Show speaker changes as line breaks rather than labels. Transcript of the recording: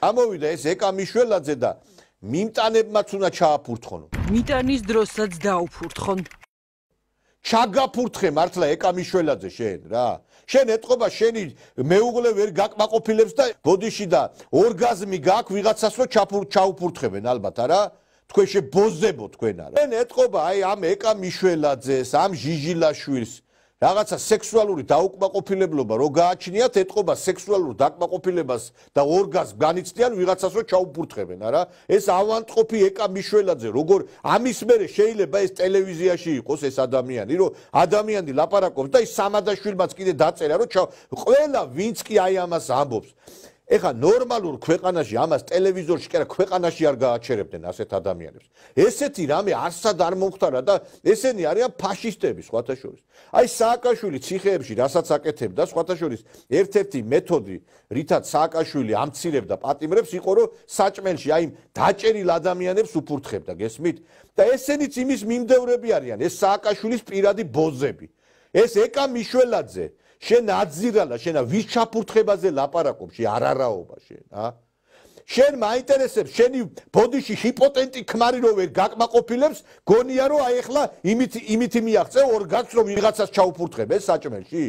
წამოვიდა ეს ეკა მიშველაძე და მიმტანებმაც უნდა ჩააფურთხონ.
მიტანის დროსაც დაუფურთხონ.
ჩაგაფურთხე მართლა ეკა მიშველაძე შენ რა. შენ ეთყობა შენი მეუღლე ვერ გაკმაყოფილებს და ბოდიში და ორგაზმი გაქვს ვიღაცას რომ ჩაუფურთხებენ ალბათ არა? თქვენ შებოზებო თქვენ არა. შენ ეთყობა აი ამ ეკა მიშველაძეს, ამ ჟიჟილაშვილს რაღაცა სექსუალური დაუკმაყოფილებლობა რო გააჩნიათ, ეთყობა სექსუალურ დაკმაყოფილებას და ორგაზმს განიცდიან ვიღაცას რომ ჩაუფურთხებენ არა? ეს ავანტყოფი ეკა მიშველაძე როგორ ამის მერე შეიძლება ეს ტელევიზიაში იყოს ეს ადამიანი რომ ადამიანი ლაპარაკობს და ის სამადაშვილმაც კიდე დაწერა რომ ყველა ვინც კი აი ამას ამბობს ეხა ნორმალურ ქვეყანაში ამას ტელევიზორში კი არა ქვეყანაში არ გააჩერებდნენ ასეთ ადამიანებს. ესეთი რამე არსად არ მომხდარა და ესენი არიან ფაშისტები სხვათა შორის. აი სააკაშვილი ციხეებში რასაც აკეთებდა სხვათა შორის ერთ-ერთი მეთოდი რითაც სააკაშვილი ამცირებდა პატიმრებს იყო რომ საჭმელში აი დაჭერილ ადამიანებს უფურთხებდა გესმით? და ესენიც იმის მიმდევრები არიან ეს სააკაშვილის პირადი ბოზები. ეს ეკა მიშველაძე შენ აძირალა შენ ვის ჩაფურთხებაზე ლაპარაკობ შენ არარაობა შენ შენ მაინტერესებს შენი ბოდიში ჰიპოტენტი ქმარი რო ვერ გაკმაყოფილებს გონია რომ აი ახლა იმით მიაღწევ ორგაზმს რომ ვიღაცას ჩაუფურთხებ ეს საჭმელში